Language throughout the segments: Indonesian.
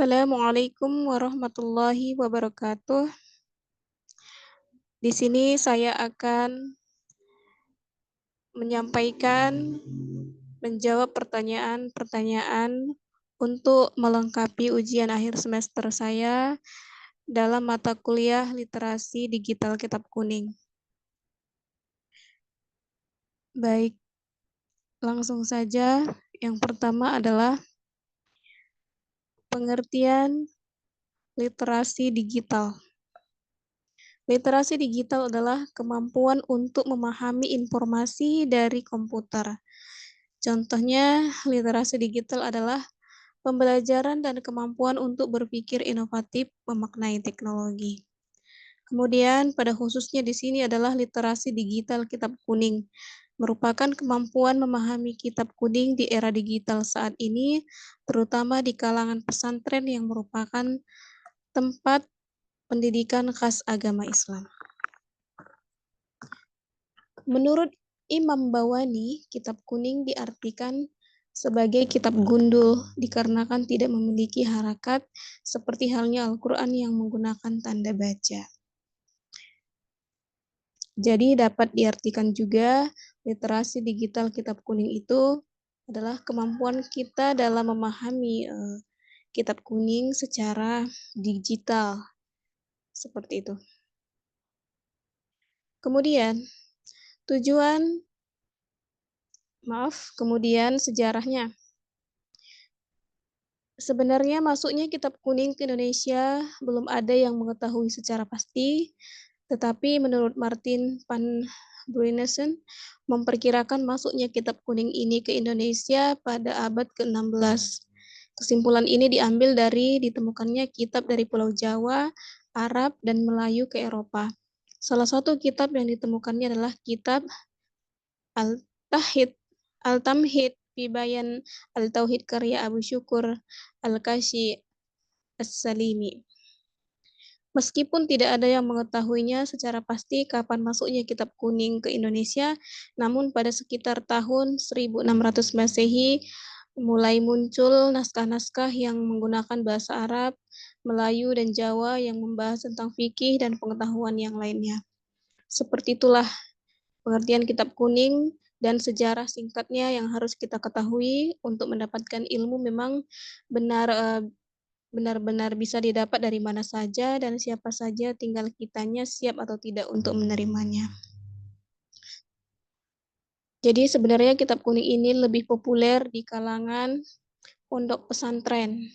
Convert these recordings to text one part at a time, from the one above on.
Assalamualaikum warahmatullahi wabarakatuh. Di sini saya akan menjawab pertanyaan-pertanyaan untuk melengkapi ujian akhir semester saya dalam mata kuliah Literasi Digital Kitab Kuning. Baik, langsung saja. Yang pertama adalah pengertian literasi digital. Literasi digital adalah kemampuan untuk memahami informasi dari komputer. Contohnya, literasi digital adalah pembelajaran dan kemampuan untuk berpikir inovatif memaknai teknologi. Kemudian, pada khususnya di sini adalah literasi digital kitab kuning, merupakan kemampuan memahami kitab kuning di era digital saat ini, terutama di kalangan pesantren yang merupakan tempat pendidikan khas agama Islam. Menurut Imam Bawani, kitab kuning diartikan sebagai kitab gundul dikarenakan tidak memiliki harakat seperti halnya Al-Quran yang menggunakan tanda baca. Jadi dapat diartikan juga literasi digital kitab kuning itu adalah kemampuan kita dalam memahami kitab kuning secara digital. Seperti itu. Kemudian, kemudian sejarahnya. Sebenarnya masuknya kitab kuning ke Indonesia belum ada yang mengetahui secara pasti, tetapi menurut Martin van Bruynesen memperkirakan masuknya kitab kuning ini ke Indonesia pada abad ke-16. Kesimpulan ini diambil dari ditemukannya kitab dari Pulau Jawa, Arab, dan Melayu ke Eropa. Salah satu kitab yang ditemukannya adalah kitab Al-Tamhid fi Bayan Al-Tauhid karya Abu Syukur Al-Kashi As-Salimi. Meskipun tidak ada yang mengetahuinya secara pasti kapan masuknya kitab kuning ke Indonesia, namun pada sekitar tahun 1600 Masehi mulai muncul naskah-naskah yang menggunakan bahasa Arab, Melayu, dan Jawa yang membahas tentang fikih dan pengetahuan yang lainnya. Seperti itulah pengertian kitab kuning dan sejarah singkatnya yang harus kita ketahui untuk mendapatkan ilmu memang benar-benar bisa didapat dari mana saja dan siapa saja, tinggal kitanya siap atau tidak untuk menerimanya. Jadi sebenarnya kitab kuning ini lebih populer di kalangan pondok pesantren.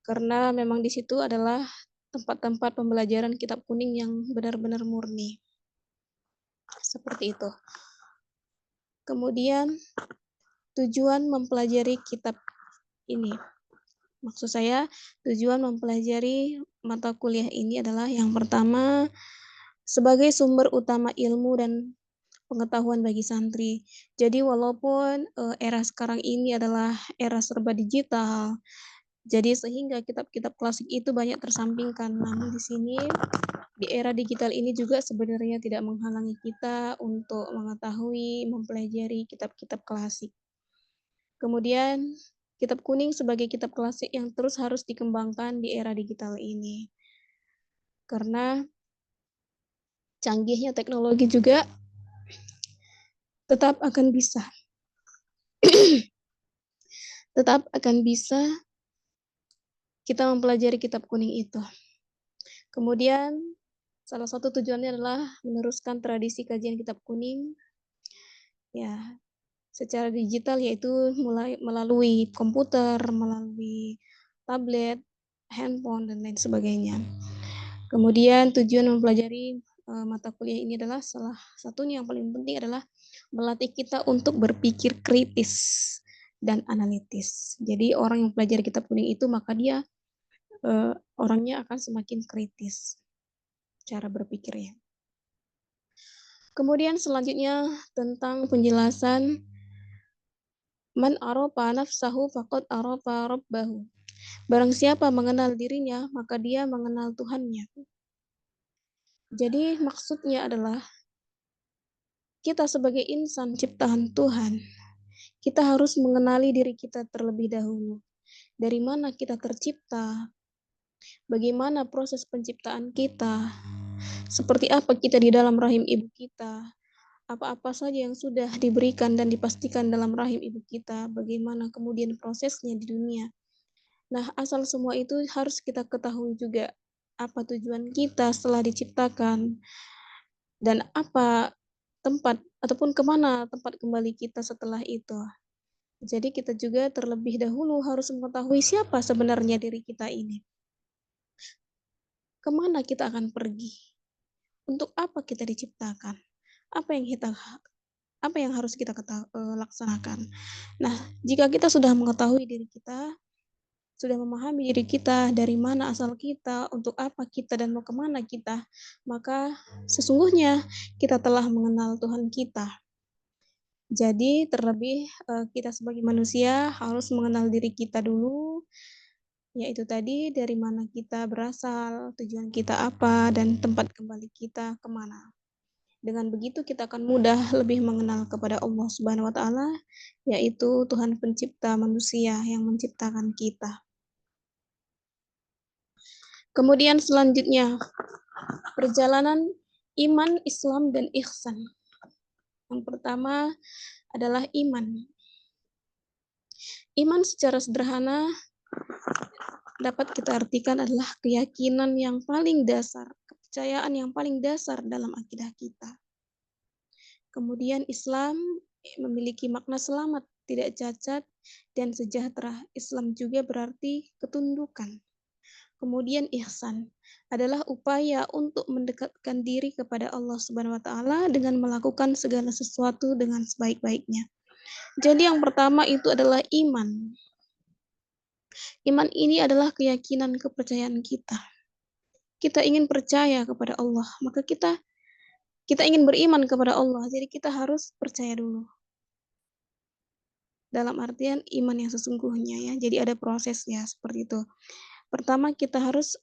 Karena memang di situ adalah tempat-tempat pembelajaran kitab kuning yang benar-benar murni. Seperti itu. Kemudian tujuan mempelajari kitab ini. Maksud saya, tujuan mempelajari mata kuliah ini adalah yang pertama, sebagai sumber utama ilmu dan pengetahuan bagi santri. Jadi walaupun era sekarang ini adalah era serba digital, jadi sehingga kitab-kitab klasik itu banyak tersampingkan. Namun di sini, di era digital ini juga sebenarnya tidak menghalangi kita untuk mengetahui, mempelajari kitab-kitab klasik. Kemudian, kitab kuning sebagai kitab klasik yang terus harus dikembangkan di era digital ini. Karena canggihnya teknologi juga tetap akan bisa kita mempelajari kitab kuning itu. Kemudian, salah satu tujuannya adalah meneruskan tradisi kajian kitab kuning ya secara digital, yaitu mulai melalui komputer, melalui tablet, handphone, dan lain sebagainya. Kemudian tujuan mempelajari mata kuliah ini adalah salah satunya yang paling penting adalah melatih kita untuk berpikir kritis dan analitis. Jadi orang yang pelajari kitab kuning itu maka dia orangnya akan semakin kritis cara berpikirnya. Kemudian selanjutnya tentang penjelasan man arafa nafsahu faqad arafa rabbahu. Barang siapa mengenal dirinya, maka dia mengenal Tuhannya. Jadi maksudnya adalah kita sebagai insan ciptaan Tuhan, kita harus mengenali diri kita terlebih dahulu. dari mana kita tercipta, bagaimana proses penciptaan kita, seperti apa kita di dalam rahim ibu kita, apa-apa saja yang sudah diberikan dan dipastikan dalam rahim ibu kita, bagaimana kemudian prosesnya di dunia. Nah, asal semua itu harus kita ketahui juga apa tujuan kita setelah diciptakan dan apa tempat ataupun kemana tempat kembali kita setelah itu. Jadi kita juga terlebih dahulu harus mengetahui siapa sebenarnya diri kita ini. Kemana kita akan pergi? Untuk apa kita diciptakan? Apa yang kita apa yang harus kita laksanakan? Nah, jika kita sudah mengetahui diri kita, sudah memahami diri kita, dari mana asal kita, untuk apa kita, dan mau kemana kita, maka sesungguhnya kita telah mengenal Tuhan kita. Jadi terlebih kita sebagai manusia harus mengenal diri kita dulu, yaitu tadi dari mana kita berasal, tujuan kita apa, dan tempat kembali kita kemana. Dengan begitu kita akan mudah lebih mengenal kepada Allah Subhanahu wa taala, yaitu Tuhan pencipta manusia yang menciptakan kita. Kemudian selanjutnya, perjalanan iman, Islam, dan ihsan. Yang pertama adalah iman. Iman secara sederhana dapat kita artikan adalah keyakinan yang paling dasar, kepercayaan yang paling dasar dalam akidah kita. Kemudian Islam memiliki makna selamat, tidak cacat, dan sejahtera. Islam juga berarti ketundukan. Kemudian ihsan adalah upaya untuk mendekatkan diri kepada Allah Subhanahu wa taala dengan melakukan segala sesuatu dengan sebaik-baiknya. Jadi yang pertama itu adalah iman. Iman ini adalah keyakinan kepercayaan kita. Kita ingin percaya kepada Allah, maka kita ingin beriman kepada Allah. Jadi kita harus percaya dulu. Dalam artian iman yang sesungguhnya ya. Jadi ada prosesnya seperti itu. Pertama kita harus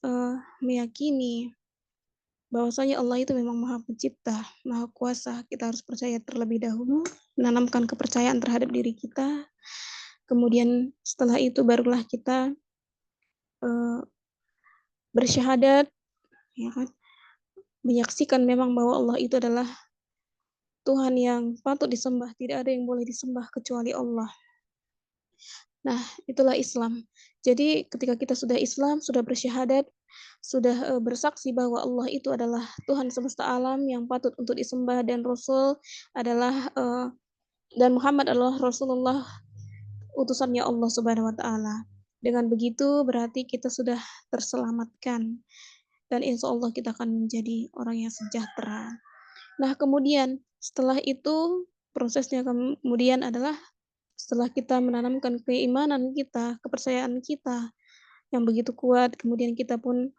meyakini bahwasanya Allah itu memang Maha Pencipta, Maha Kuasa. Kita harus percaya terlebih dahulu, menanamkan kepercayaan terhadap diri kita. Kemudian setelah itu barulah kita bersyahadat, ya kan? Menyaksikan memang bahwa Allah itu adalah Tuhan yang patut disembah, tidak ada yang boleh disembah kecuali Allah. Nah, itulah Islam. Jadi ketika kita sudah Islam, sudah bersyahadat, sudah bersaksi bahwa Allah itu adalah Tuhan semesta alam yang patut untuk disembah dan Rasul adalah dan Muhammad adalah Rasulullah utusannya Allah Subhanahu wa taala. Dengan begitu berarti kita sudah terselamatkan dan insya Allah kita akan menjadi orang yang sejahtera. Nah, kemudian setelah itu prosesnya kemudian adalah setelah kita menanamkan keimanan kita, kepercayaan kita yang begitu kuat, kemudian kita pun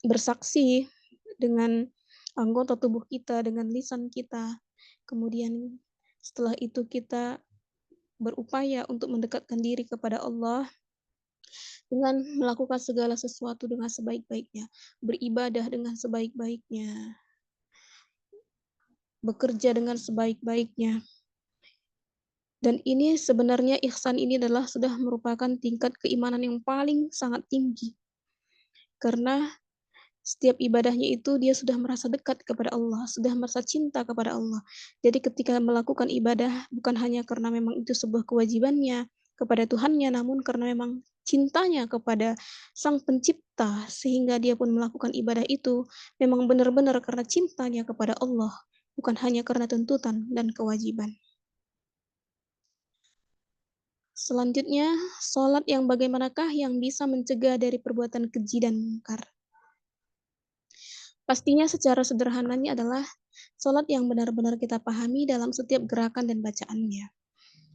bersaksi dengan anggota tubuh kita, dengan lisan kita. Kemudian setelah itu kita berupaya untuk mendekatkan diri kepada Allah dengan melakukan segala sesuatu dengan sebaik-baiknya, beribadah dengan sebaik-baiknya, bekerja dengan sebaik-baiknya. Dan ini sebenarnya ihsan ini adalah sudah merupakan tingkat keimanan yang paling sangat tinggi. Karena setiap ibadahnya itu dia sudah merasa dekat kepada Allah, sudah merasa cinta kepada Allah. Jadi ketika melakukan ibadah bukan hanya karena memang itu sebuah kewajibannya kepada Tuhannya, namun karena memang cintanya kepada Sang Pencipta sehingga dia pun melakukan ibadah itu memang benar-benar karena cintanya kepada Allah, bukan hanya karena tuntutan dan kewajiban. Selanjutnya, sholat yang bagaimanakah yang bisa mencegah dari perbuatan keji dan mungkar? Pastinya secara sederhananya adalah sholat yang benar-benar kita pahami dalam setiap gerakan dan bacaannya.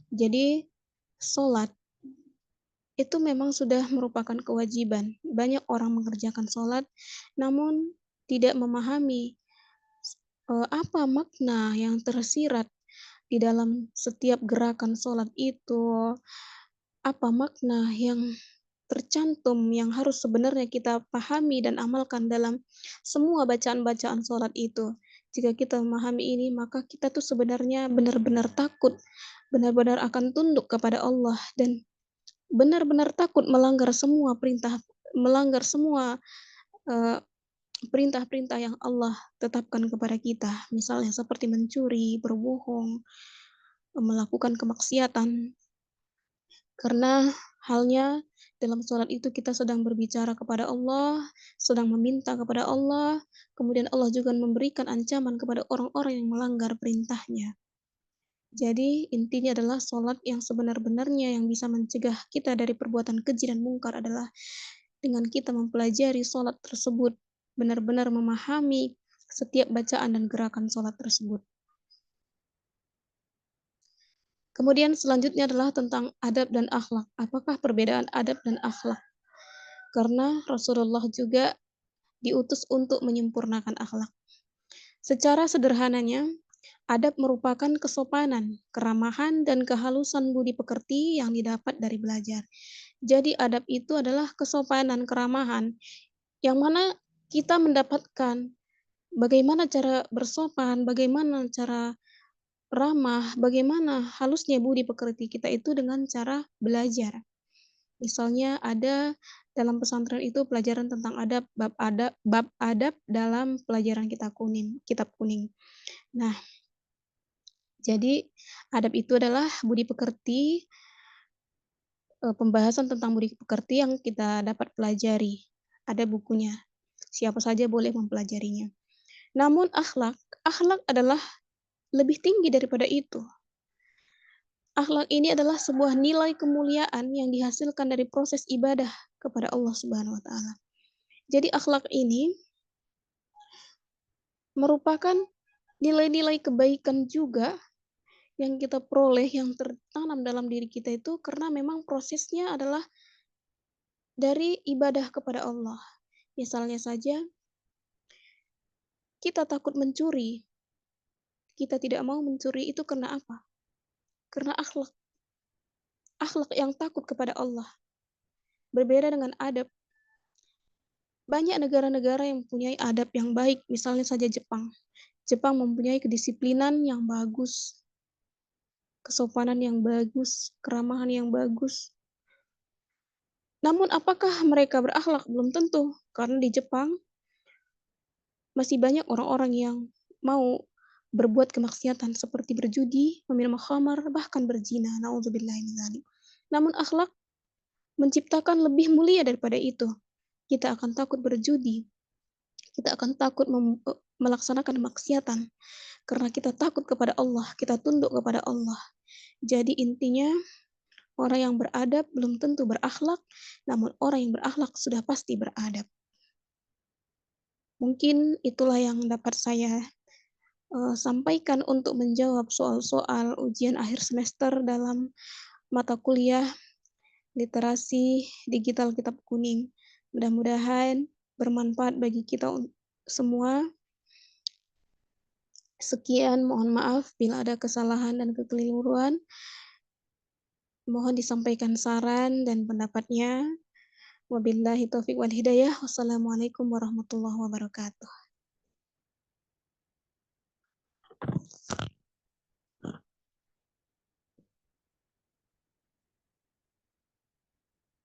Jadi, sholat itu memang sudah merupakan kewajiban. Banyak orang mengerjakan sholat, namun tidak memahami apa makna yang tersirat di dalam setiap gerakan sholat itu, apa makna yang tercantum yang harus sebenarnya kita pahami dan amalkan dalam semua bacaan-bacaan sholat itu. Jika kita memahami ini, maka kita tuh sebenarnya benar-benar takut, benar-benar akan tunduk kepada Allah dan benar-benar takut melanggar semua eh, perintah-perintah yang Allah tetapkan kepada kita. Misalnya seperti mencuri, berbohong, melakukan kemaksiatan. Karena halnya dalam sholat itu kita sedang berbicara kepada Allah, sedang meminta kepada Allah, kemudian Allah juga memberikan ancaman kepada orang-orang yang melanggar perintahnya. Jadi intinya adalah sholat yang sebenar-benarnya yang bisa mencegah kita dari perbuatan keji dan mungkar adalah dengan kita mempelajari sholat tersebut, benar-benar memahami setiap bacaan dan gerakan sholat tersebut. Kemudian selanjutnya adalah tentang adab dan akhlak. Apakah perbedaan adab dan akhlak? Karena Rasulullah juga diutus untuk menyempurnakan akhlak. Secara sederhananya, adab merupakan kesopanan, keramahan, dan kehalusan budi pekerti yang didapat dari belajar. Jadi adab itu adalah kesopanan, keramahan, yang mana kita mendapatkan bagaimana cara bersopan, bagaimana cara ramah, bagaimana halusnya budi pekerti kita itu dengan cara belajar. Misalnya ada dalam pesantren itu pelajaran tentang bab adab dalam pelajaran kitab kuning. Nah, jadi adab itu adalah budi pekerti, pembahasan tentang budi pekerti yang kita dapat pelajari. Ada bukunya. Siapa saja boleh mempelajarinya. Namun akhlak adalah lebih tinggi daripada itu. Akhlak ini adalah sebuah nilai kemuliaan yang dihasilkan dari proses ibadah kepada Allah Subhanahu wa taala. Jadi akhlak ini merupakan nilai-nilai kebaikan juga yang kita peroleh, yang tertanam dalam diri kita itu karena memang prosesnya adalah dari ibadah kepada Allah. Misalnya saja, kita takut mencuri. Kita tidak mau mencuri itu karena apa? Karena akhlak. Akhlak yang takut kepada Allah. Berbeda dengan adab. Banyak negara-negara yang mempunyai adab yang baik, misalnya saja Jepang. Jepang mempunyai kedisiplinan yang bagus, kesopanan yang bagus, keramahan yang bagus. Namun apakah mereka berakhlak? Belum tentu, karena di Jepang masih banyak orang-orang yang mau berbuat kemaksiatan seperti berjudi, meminum khamar, bahkan berzina. Nauzubillahi min dzalik. Namun akhlak menciptakan lebih mulia daripada itu. Kita akan takut berjudi. Kita akan takut melaksanakan kemaksiatan karena kita takut kepada Allah, kita tunduk kepada Allah. Jadi intinya orang yang beradab belum tentu berakhlak, namun orang yang berakhlak sudah pasti beradab. Mungkin itulah yang dapat saya sampaikan untuk menjawab soal-soal ujian akhir semester dalam mata kuliah literasi digital kitab kuning. Mudah-mudahan bermanfaat bagi kita semua. Sekian, mohon maaf bila ada kesalahan dan kekeliruan. Mohon disampaikan saran dan pendapatnya. Wabillahi taufiq wal hidayah. Wassalamualaikum warahmatullahi wabarakatuh.